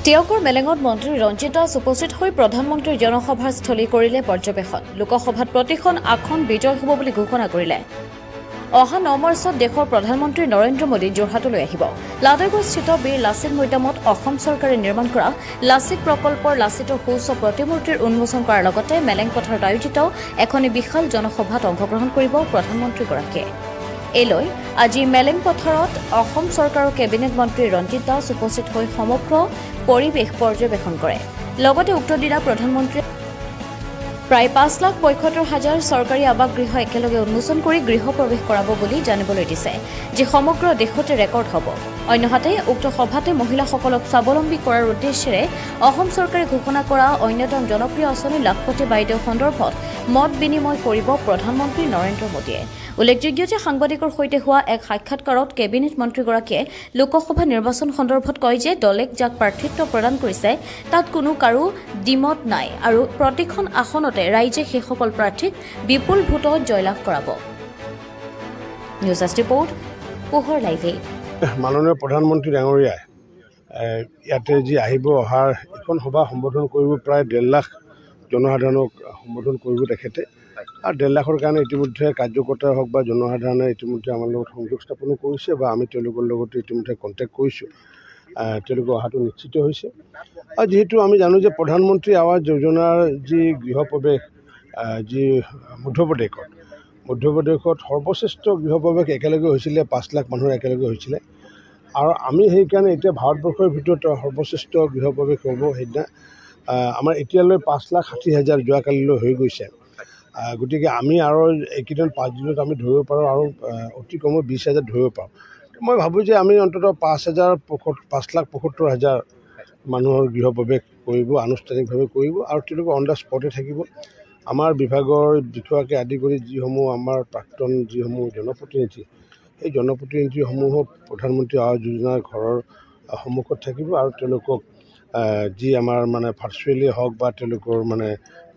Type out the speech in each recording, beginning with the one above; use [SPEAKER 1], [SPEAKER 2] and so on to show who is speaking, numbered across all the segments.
[SPEAKER 1] টিয়কৰ মেলেঙত মন্ত্ৰী ৰঞ্জিত দাস উপস্থিত হৈ প্ৰধানমন্ত্ৰীৰ জনসভাৰ স্থলী কৰিলে পৰ্যবেক্ষণ। লোকসভাত প্ৰতিখন আসন বিজয় হ'ব বুলি ঘোষণা কৰিলে। অহা 9 মাৰ্চত দেশৰ প্ৰধানমন্ত্ৰী নৰেন্দ্ৰ মোদী যোৰহাটলৈ আহিব। লাডাইগুৰিস্থিত বীৰ লাচিত মৈদামত অসম চৰকাৰে নিৰ্মাণ কৰা লাচিত প্ৰকল্পৰ লাচিতৰ সৌচ প্ৰতিমূৰ্তিৰ উন্মোচন কৰাৰ লগতে মেলেং পথাৰত আয়োজিত এখন বিশাল জনসভাত অংশগ্ৰহণ কৰিব প্ৰধানমন্ত্ৰীগৰাকীয়ে। এলৈ আজি মেলেং পথাৰত অসম চৰকাৰৰ কেবিনেট মন্ত্ৰী ৰঞ্জিত দাস উপস্থিত হৈ সমগ্ৰ পৰিৱেশ পৰ্যবেক্ষণ কৰে। লগতে উক্ত দিনা প্ৰধানমন্ত্ৰীয়ে প্ৰায় 5,75,000 চৰকাৰী আৱাস গৃহ একেলগে উন্মোচন কৰি গৃহ প্ৰৱেশ কৰাব বুলি জানিবলৈ দিছে, যি সমগ্ৰ দেশতে ৰেকৰ্ড হ'ব। অন্যহাতে উক্ত সভাতে মহিলাসকলক স্বাৱলম্বী কৰাৰ উদ্দেশ্যেৰে অসম চৰকাৰে ঘোষণা কৰা অন্যতম জনপ্ৰিয় আঁচনি লাখপতি বাইদেউ সন্দৰ্ভত মত বিনিময় কৰিব প্ৰধানমন্ত্ৰী নৰেন্দ্ৰ মোদীয়ে। উল্লেখযোগ্য যে সাংবাদিকৰ সৈতে হোৱা এক সাক্ষাৎকাৰত কেবিনেট মন্ত্ৰীগৰাকীয়ে লোকসভা নিৰ্বাচন সন্দৰ্ভত কয় যে দলে যাক প্ৰাৰ্থিত্ব প্ৰদান কৰিছে তাত কোনো কাৰো দ্বিমত নাই আৰু প্ৰতিখন আসনতে ৰাইজে সেইসকল প্ৰাৰ্থীক বিপুল ভোটত জয়লাভ কৰাব। নিউজ ডেস্ক ৰিপৰ্ট, পোহৰ লাইভে।
[SPEAKER 2] মাননীয় প্ৰধানমন্ত্ৰী ডাঙৰীয়াই ইয়াতে যি আহিব অহাৰ এখন সভা সম্বোধন কৰিব, প্ৰায় 1.5 লাখ জনসাধাৰণক সম্বোধন কৰিব তেখেতে। আৰু 1.5 লাখৰ কাৰণে ইতিমধ্যে কাৰ্যকৰ্তাই হওক বা জনসাধাৰণে ইতিমধ্যে আমাৰ লগত সংযোগ স্থাপনো কৰিছে বা আমি তেওঁলোকৰ লগতে ইতিমধ্যে কণ্টেক্ট কৰিছোঁ। তেওঁলোকে অহাটো নিশ্চিত হৈছে। আৰু যিহেতু আমি জানো যে প্ৰধানমন্ত্ৰী আৱাস যোজনাৰ যি গৃহপ্ৰৱেশ যি মধ্যপ্ৰদেশত সৰ্বশ্ৰেষ্ঠ গৃহপ্ৰৱেশ একেলগে হৈছিলে, 5 লাখ মানুহৰ একেলগে হৈছিলে। আৰু আমি সেইকাৰণে এতিয়া ভাৰতবৰ্ষৰ ভিতৰত সৰ্বশ্ৰেষ্ঠ গৃহপ্ৰৱেশ হ'ব সেইদিনা। আমাৰ এতিয়ালৈ 5,60,000 যোৱাকালিলৈ হৈ গৈছে। গতিকে আমি আৰু এইকেইদিন 5 দিনত আমি ধৰিব পাৰোঁ আৰু অতি কমেও 20,000 ধৰিব পাৰোঁ। মই ভাবোঁ যে আমি অন্ততঃ 5,75,000 মানুহৰ গৃহপ্ৰৱেশ কৰিব, আনুষ্ঠানিকভাৱে কৰিব আৰু তেওঁলোকে অন দ্য স্পটে থাকিব। আমাৰ বিভাগৰ বিষয়াকে আদি কৰি যিসমূহ আমাৰ প্ৰাক্তন যিসমূহ জনপ্ৰতিনিধি, সেই জনপ্ৰতিনিধিসমূহক প্ৰধানমন্ত্ৰী আৱাস যোজনাৰ ঘৰৰ সন্মুখত থাকিব আৰু তেওঁলোকক যি আমাৰ ভাৰ্চুৱেলি হওক বা তেওঁলোকৰ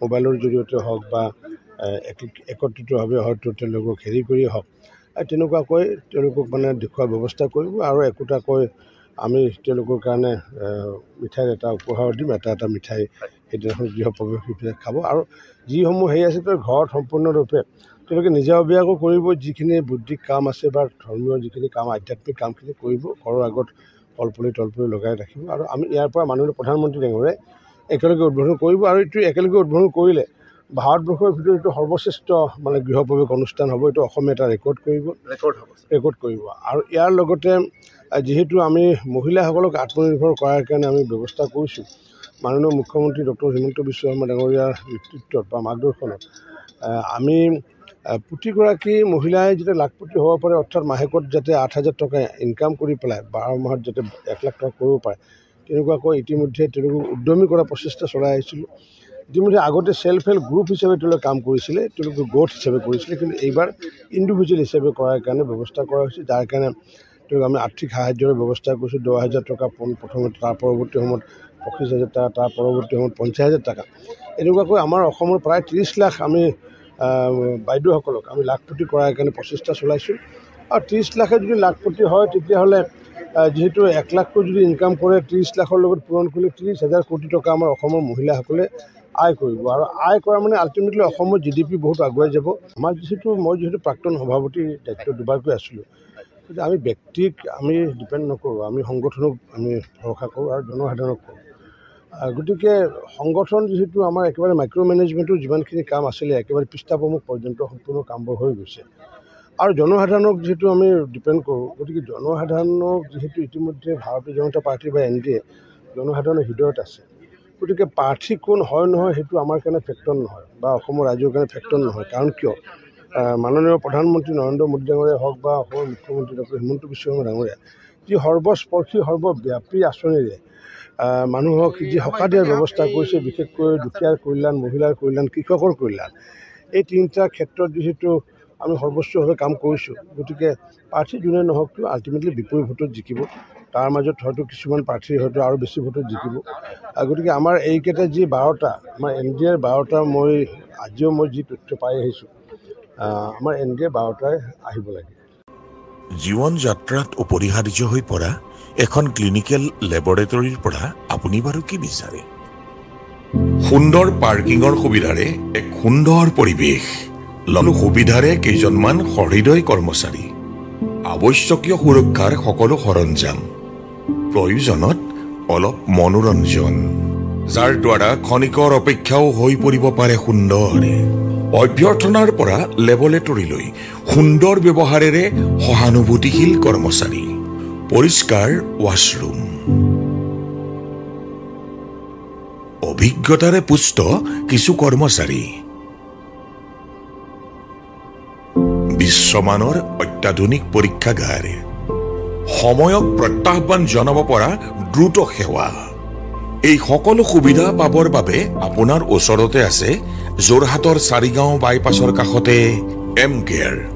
[SPEAKER 2] মোবাইলৰ জৰিয়তে হওক বা একত্ৰিতভাৱে হয়তো তেওঁলোকক হেৰি কৰিয়ে হওক, তেনেকুৱাকৈ তেওঁলোকক দেখুওৱাৰ ব্যৱস্থা কৰিব আৰু একোটাকৈ আমি তেওঁলোকৰ কাৰণে মিঠাইৰ এটা উপহাৰ দিম, এটা মিঠাই সেইদিনাখন গৃহপ্ৰৱেশ খাব। আৰু যিসমূহ হেৰি আছে তেওঁ ঘৰত সম্পূৰ্ণৰূপে তেওঁলোকে নিজাববীয়াকৈ কৰিব, যিখিনি বৌদ্ধিক কাম আছে বা ধৰ্মীয় যিখিনি কাম, আধ্যাত্মিক কামখিনি কৰিব, ঘৰৰ আগত তলপলি লগাই ৰাখিব। আৰু আমি ইয়াৰ পৰা মাননীয় প্ৰধানমন্ত্ৰী ডাঙৰীয়াই একেলগে উদ্বোধন কৰিব আৰু এইটো একেলগে উদ্বোধন কৰিলে ভাৰতবৰ্ষৰ ভিতৰত এইটো সৰ্বশ্ৰেষ্ঠ গৃহপ্ৰৱেশ অনুষ্ঠান হ'ব। এইটো অসমে এটা ৰেকৰ্ড কৰিব আৰু ইয়াৰ লগতে যিহেতু আমি মহিলাসকলক আত্মনিৰ্ভৰ কৰাৰ কাৰণে আমি ব্যৱস্থা কৰিছোঁ, মাননীয় মুখ্যমন্ত্ৰী ডক্টৰ হিমন্ত বিশ্ব শৰ্মা ডাঙৰীয়াৰ নেতৃত্বত বা মাৰ্গদৰ্শনত আমি প্ৰতিগৰাকী মহিলাই যাতে লাখপতি হ'ব পাৰে, অৰ্থাৎ মাহেকত যাতে 8,000 টকা ইনকাম কৰি পেলাই 12 মাহত যাতে 1 লাখ টকা কৰিব পাৰে, তেনেকুৱাকৈ ইতিমধ্যে তেওঁলোকক উদ্যমী কৰা প্ৰচেষ্টা চলাই আহিছিলোঁ। ইতিমধ্যে আগতে চেল্ফ হেল্প গ্ৰুপ হিচাপে তেওঁলোকে কাম কৰিছিলে, তেওঁলোকে গোট হিচাপে কৰিছিলে, কিন্তু এইবাৰ ইণ্ডিভিজুৱেল হিচাপে কৰাৰ কাৰণে ব্যৱস্থা কৰা হৈছে, যাৰ কাৰণে তেওঁলোক আমি আৰ্থিক সাহায্যৰ ব্যৱস্থা কৰিছোঁ। 10,000 টকা প্ৰথমতে, তাৰ পৰৱৰ্তী সময়ত 25,000 টকা, তাৰ পৰৱৰ্তী সময়ত 50,000 টকা। এনেকুৱাকৈ আমাৰ অসমৰ প্ৰায় 30 লাখ আমি বাইদেউসকলক আমি লাখপতি কৰাৰ কাৰণে প্ৰচেষ্টা চলাইছোঁ। আৰু 30 লাখে যদি লাখপতি হয় তেতিয়াহ'লে যিহেতু 1 লাখকৈ যদি ইনকাম কৰে, 30 লাখৰ লগত পূৰণ কৰিলে 30,000 কোটি টকা আমাৰ অসমৰ মহিলাসকলে আয় কৰিব। আৰু আয় কৰা আল্টিমেটলি অসমৰ GDP বহুত আগুৱাই যাব। আমাৰ মই যিহেতু প্ৰাক্তন সভাপতিৰ দায়িত্ব 2বাৰকৈ আছিলোঁ, গতিকে আমি ব্যক্তিক আমি ডিপেণ্ড নকৰোঁ, আমি সংগঠনক আমি ভৰসা কৰোঁ আৰু জনসাধাৰণক কৰোঁ। গতিকে সংগঠন যিহেতু আমাৰ একেবাৰে মাইক্ৰ' মেনেজমেণ্টৰ যিমানখিনি কাম আছিলে একেবাৰে পৃষ্ঠাপ্ৰমুখ পৰ্যন্ত সম্পূৰ্ণ কামবোৰ হৈ গৈছে। আৰু জনসাধাৰণক যিহেতু আমি ডিপেণ্ড কৰোঁ, গতিকে জনসাধাৰণক যিহেতু ইতিমধ্যে ভাৰতীয় জনতা পাৰ্টি বা NDA জনসাধাৰণৰ হৃদয়ত আছে, গতিকে প্ৰাৰ্থী কোন হয় নহয় সেইটো আমাৰ কাৰণে ফেক্টৰ নহয় বা অসমৰ ৰাইজৰ কাৰণে ফেক্টৰ নহয়। কাৰণ কিয় মাননীয় প্ৰধানমন্ত্ৰী নৰেন্দ্ৰ মোদী ডাঙৰীয়াই হওক বা অসমৰ মুখ্যমন্ত্ৰী ডক্টৰ হিমন্ত বিশ্ব শৰ্মা ডাঙৰীয়াই যি সৰ্বস্পৰ্শী সৰ্বব্যাপী আঁচনিৰে মানুহক যি সকাহ দিয়াৰ ব্যৱস্থা কৰিছে, বিশেষকৈ দুখীয়াৰ কল্যাণ, মহিলাৰ কল্যাণ, কৃষকৰ কল্যাণ, এই 3টা ক্ষেত্ৰত যিহেতু আমি সৰ্বোচ্চভাৱে কাম কৰিছোঁ, গতিকে প্ৰাৰ্থী যোনে নহওক কিয় আল্টিমেটলি বিপুল ভোটত জিকিব। তাৰ মাজত হয়তো কিছুমান প্ৰাৰ্থী হয়তো আৰু বেছি ভোটত জিকিব। গতিকে আমাৰ এইকেইটা যি 12টা আমাৰ NDAৰ 12টা আজিও মই যি তথ্য পাই আহিছোঁ, আমাৰ NDA 12টাই আহিব লাগে।
[SPEAKER 3] জীৱন যাত্ৰাত অপৰিহাৰ্য হৈ পৰা এখন ক্লিনিকেল লেবৰেটৰীৰ পৰা আপুনি বাৰু কি বিচাৰে?
[SPEAKER 4] সুন্দৰ পাৰ্কিঙৰ সুবিধাৰে এক সুন্দৰ পৰিৱেশ, সুবিধাৰে কেইজনমান সহৃদয় কৰ্মচাৰী, আৱশ্যকীয় সুৰক্ষাৰ সকলো সৰঞ্জাম, প্ৰয়োজনত অলপ মনোৰঞ্জন, যাৰ দ্বাৰা ক্ষণিকৰ অপেক্ষাও হৈ পৰিব পাৰে সুন্দৰ। অভ্যৰ্থনাৰ পৰা লেবৰেটৰীলৈ সুন্দৰ ব্যৱহাৰেৰে সহানুভূতিশীল কৰ্মচাৰী, পৰিষ্কাৰ ৱাছৰুম, অভিজ্ঞতাৰে পুষ্ট কিছু কৰ্মচাৰী, বিশ্বমানৰ অত্যাধুনিক পৰীক্ষাগাৰ, সময়ক প্ৰত্যাহ্বান জনাব পৰা দ্ৰুত সেৱা। এই সকলো সুবিধা পাবৰ বাবে আপোনাৰ ওচৰতে আছে যোৰহাটৰ চাৰিগাঁও বাইপাছৰ কাষতে এম কেয়াৰ।